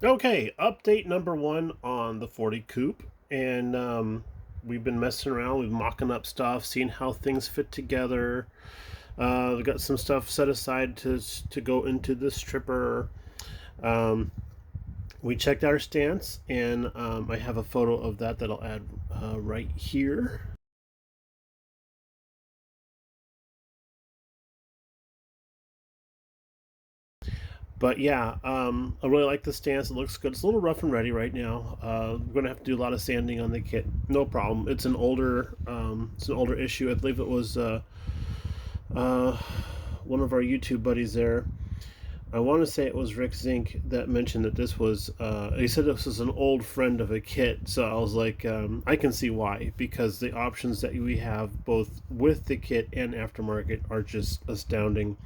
Okay, update number one on the 40 Coupe, and we've been messing around, we've been mocking up stuff, seeing how things fit together. We've got some stuff set aside to go into the stripper. Um, we checked our stance, and I have a photo of that I'll add right here. But yeah, I really like the stance. It looks good. It's a little rough and ready right now. We're gonna have to do a lot of sanding on the kit. No problem. It's an older issue. I believe it was uh, one of our YouTube buddies there. I want to say it was Rick Zink that mentioned that this was. He said this was an old friend of a kit, so I was like, I can see why, because the options that we have both with the kit and aftermarket are just astounding.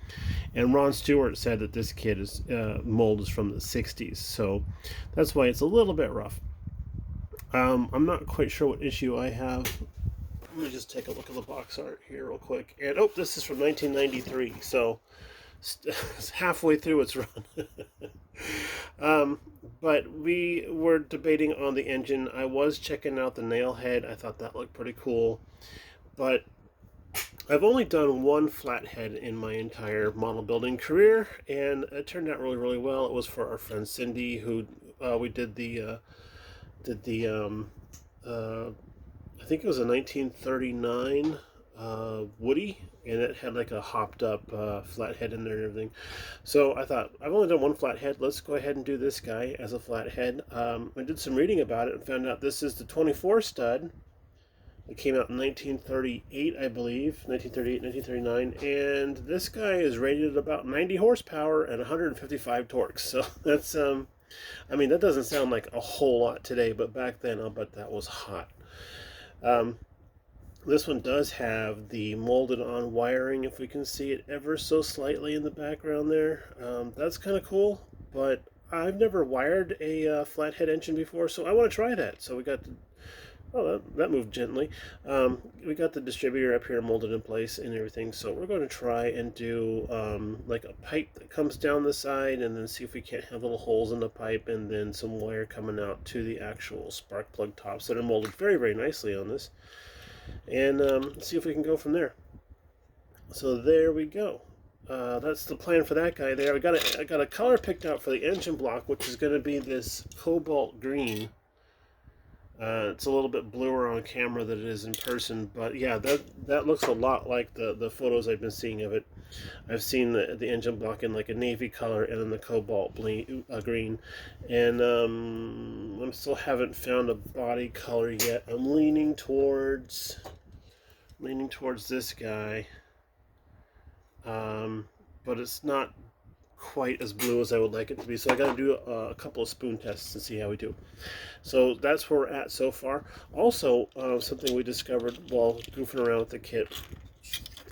And Ron Stewart said that this kit is mold is from the '60s, so that's why it's a little bit rough. I'm not quite sure what issue I have. Let me just take a look at the box art here real quick. And oh, this is from 1993, so halfway through its run. um, but we were debating on the engine. I was checking out the nail head. I thought that looked pretty cool, but I've only done one flathead in my entire model building career, and it turned out really, really well. It was for our friend Cindy, who we did the I think it was a 1939 Woody, and it had like a hopped up flathead in there and everything. So I thought, I've only done one flathead. Let's go ahead and do this guy as a flathead. I did some reading about it and found out this is the 24 stud. It came out in 1938, I believe, 1938, 1939, and this guy is rated at about 90 horsepower and 155 torques. So that's, I mean, that doesn't sound like a whole lot today, but back then, I'll bet that was hot. Um, this one does have the molded on wiring, if we can see it ever so slightly in the background there. That's kind of cool, but I've never wired a flathead engine before, so I want to try that. So we got the Oh, that moved gently. We got the distributor up here molded in place and everything, so we're going to try and do like a pipe that comes down the side, and then see if we can't have little holes in the pipe, and then some wire coming out to the actual spark plug tops that are molded very, very nicely on this, and see if we can go from there. So there we go. That's the plan for that guy there. I got a color picked out for the engine block, which is going to be this cobalt green. It's a little bit bluer on camera than it is in person, but yeah, that looks a lot like the photos I've been seeing of it. I've seen the engine block in like a navy color and then the cobalt green, and I still haven't found a body color yet. I'm leaning towards this guy, but it's not quite as blue as I would like it to be, so I got to do a couple of spoon tests and see how we do. So that's where we're at so far. Also, something we discovered while goofing around with the kit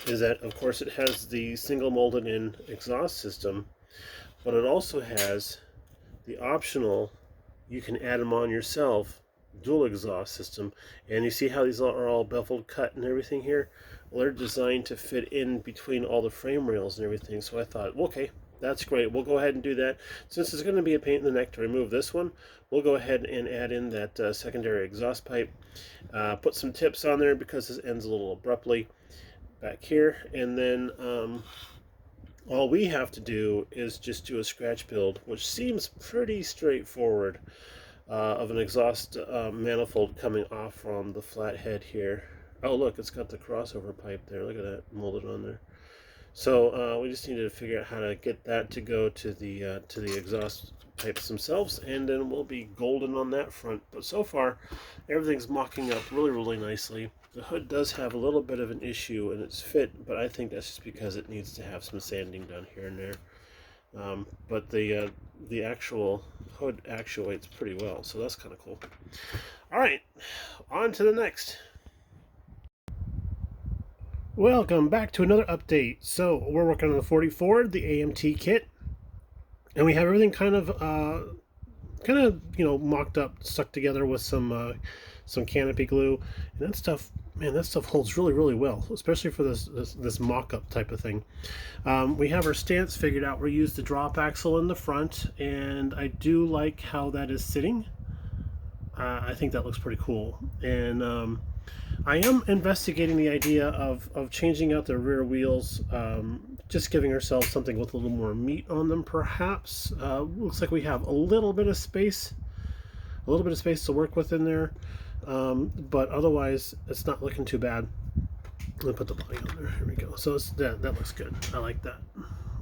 is that, of course, it has the single molded in exhaust system, but it also has the optional, you can add them on yourself, dual exhaust system. And you see how these are all beveled cut and everything here? Well, they're designed to fit in between all the frame rails and everything, so I thought, okay, that's great. We'll go ahead and do that. Since it's going to be a pain in the neck to remove this one, we'll go ahead and add in that secondary exhaust pipe. Put some tips on there because this ends a little abruptly back here. And then all we have to do is just do a scratch build, which seems pretty straightforward, of an exhaust manifold coming off from the flathead here. Oh, look, it's got the crossover pipe there. Look at that molded on there. So we just needed to figure out how to get that to go to the exhaust pipes themselves, and then we'll be golden on that front. But so far, everything's mocking up really, really nicely. The hood does have a little bit of an issue in its fit, but I think that's just because it needs to have some sanding done here and there. But the actual hood actuates pretty well, so that's kind of cool. All right, on to the next. Welcome back to another update. So we're working on the 40 Ford, the AMT kit, and we have everything kind of mocked up, stuck together with some canopy glue, and that stuff Man, that stuff holds really, really well, especially for this mock-up type of thing. We have our stance figured out. We use the drop axle in the front, and I do like how that is sitting. I think that looks pretty cool. And I am investigating the idea of changing out the rear wheels, just giving ourselves something with a little more meat on them, perhaps. Looks like we have a little bit of space to work with in there. But otherwise, it's not looking too bad. Let me put the body on there. Here we go. So that looks good. I like that.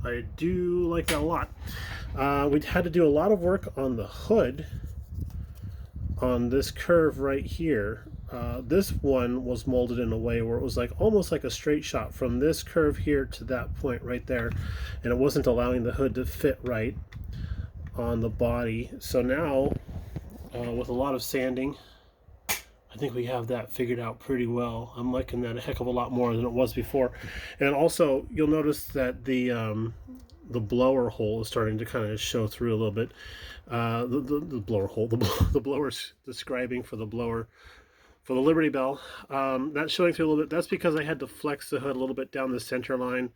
I do like that a lot. We had to do a lot of work on the hood on this curve right here. This one was molded in a way where it was like almost like a straight shot from this curve here to that point right there, and it wasn't allowing the hood to fit right on the body. So now, with a lot of sanding, I think we have that figured out pretty well. I'm liking that a heck of a lot more than it was before. And also, you'll notice that the blower hole is starting to kind of show through a little bit. The blower hole, the blower's describing for the blower, for the Liberty Bell. That's showing through a little bit. That's because I had to flex the hood a little bit down the center line.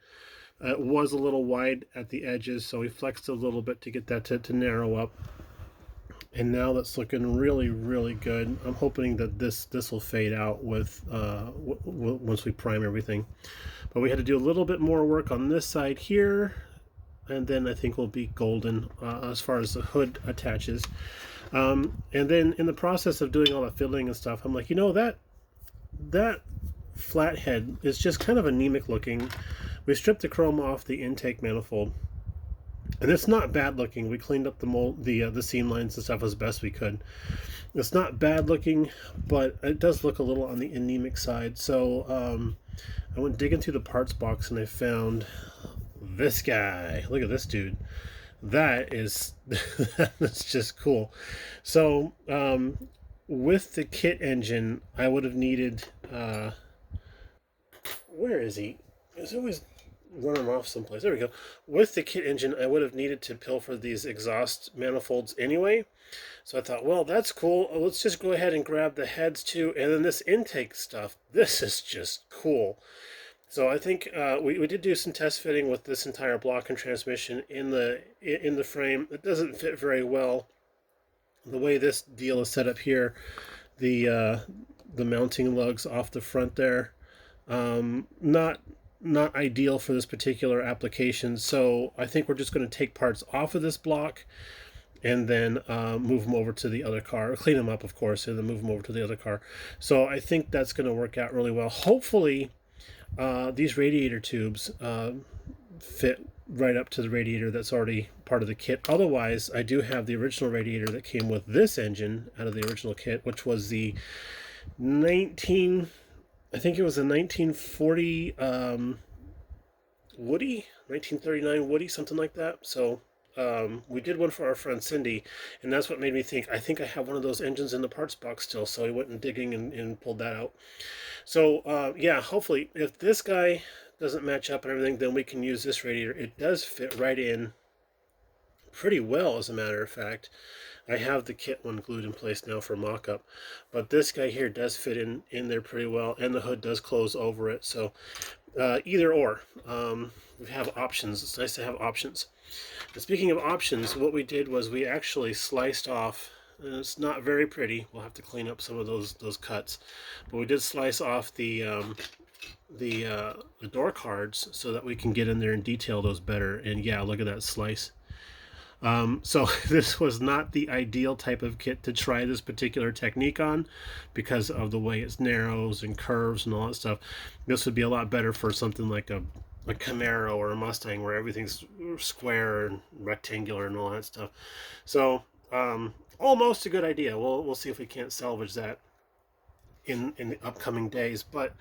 It was a little wide at the edges, so we flexed a little bit to get that to narrow up. And now that's looking really, really good. I'm hoping that this will fade out with once we prime everything. But we had to do a little bit more work on this side here, and then I think we'll be golden as far as the hood attaches. And then in the process of doing all the fiddling and stuff, I'm like, you know, that flathead is just kind of anemic looking. We stripped the chrome off the intake manifold, and it's not bad looking. We cleaned up the mold, the seam lines and stuff as best we could. It's not bad looking, but it does look a little on the anemic side. So I went digging through the parts box and I found this guy. Look at this dude. That is that's just cool. So with the kit engine, I would have needed. Where is he? He's always running off someplace. There we go. With the kit engine, I would have needed to pilfer these exhaust manifolds anyway. So I thought, well, that's cool. Let's just go ahead and grab the heads too. And then this intake stuff, this is just cool. So I think we did do some test fitting with this entire block and transmission in the frame. It doesn't fit very well. The way this deal is set up here, the mounting lugs off the front there, not ideal for this particular application. So I think we're just going to take parts off of this block and then move them over to the other car, or clean them up, of course, and then move them over to the other car. So I think that's going to work out really well. Hopefully these radiator tubes fit right up to the radiator that's already part of the kit. Otherwise, I do have the original radiator that came with this engine out of the original kit, which was the I think it was a 1940 Woody, 1939 Woody, something like that. So we did one for our friend Cindy, and that's what made me think, I think I have one of those engines in the parts box still. So I went and digging and pulled that out. So yeah, hopefully if this guy doesn't match up and everything, then we can use this radiator. It does fit right in pretty well, as a matter of fact. I have the kit one glued in place now for mock-up, but this guy here does fit in there pretty well, and the hood does close over it. So either or, we have options. It's nice to have options. And speaking of options, what we did was we actually sliced off, and it's not very pretty. We'll have to clean up some of those cuts, but we did slice off the door cards so that we can get in there and detail those better. And yeah, look at that slice. So this was not the ideal type of kit to try this particular technique on because of the way it narrows and curves and all that stuff. This would be a lot better for something like a Camaro or a Mustang where everything's square and rectangular and all that stuff. So almost a good idea. We'll see if we can't salvage that in the upcoming days. But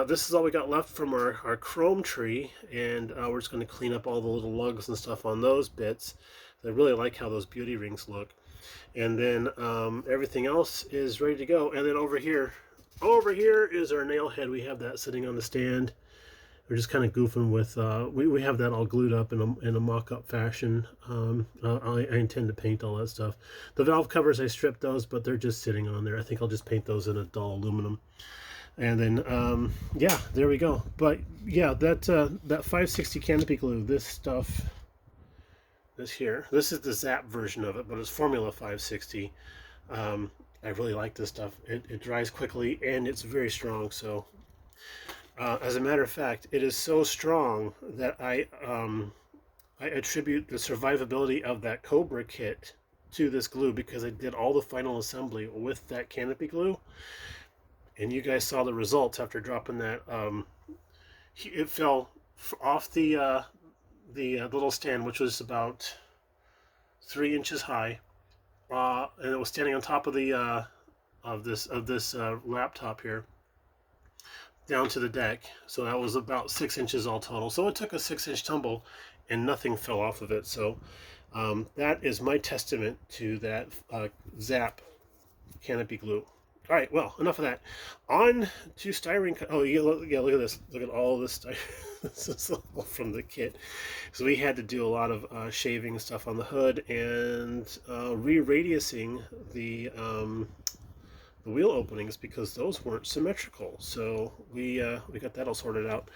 this is all we got left from our chrome tree, and we're just going to clean up all the little lugs and stuff on those bits. I really like how those beauty rings look. And then everything else is ready to go. And then over here is our nail head. We have that sitting on the stand. We're just kind of goofing with, we have that all glued up in a mock-up fashion. I intend to paint all that stuff. The valve covers, I stripped those, but they're just sitting on there. I think I'll just paint those in a dull aluminum. And then yeah, there we go. But yeah, that 560 canopy glue, this stuff, this here, this is the Zap version of it, but it's Formula 560. I really like this stuff. It dries quickly and it's very strong. So as a matter of fact, it is so strong that I attribute the survivability of that Cobra kit to this glue, because I did all the final assembly with that canopy glue, and you guys saw the results after dropping that. It fell off the little stand, which was about 3 inches high, and it was standing on top of the of this laptop here, down to the deck. So that was about 6 inches all total. So it took a 6-inch tumble, and nothing fell off of it. So that is my testament to that Zap canopy glue. All right, well, enough of that. On to styrene. Oh, yeah, look at this. Look at all this styrene. This is all from the kit. So we had to do a lot of shaving stuff on the hood and re-radiusing the wheel openings, because those weren't symmetrical. So we got that all sorted out.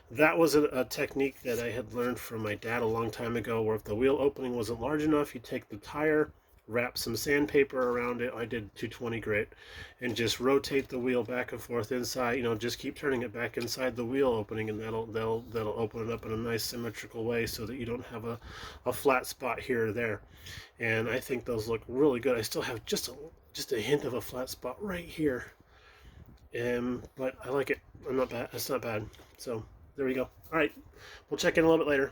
That was a technique that I had learned from my dad a long time ago, where if the wheel opening wasn't large enough, you take the tire, wrap some sandpaper around it. I did 220 grit, and just rotate the wheel back and forth inside. You know, just keep turning it back inside the wheel opening, and that'll open it up in a nice symmetrical way, so that you don't have a flat spot here or there. And I think those look really good. I still have just a hint of a flat spot right here, but I like it. I'm not bad. It's not bad. So there we go. All right, we'll check in a little bit later.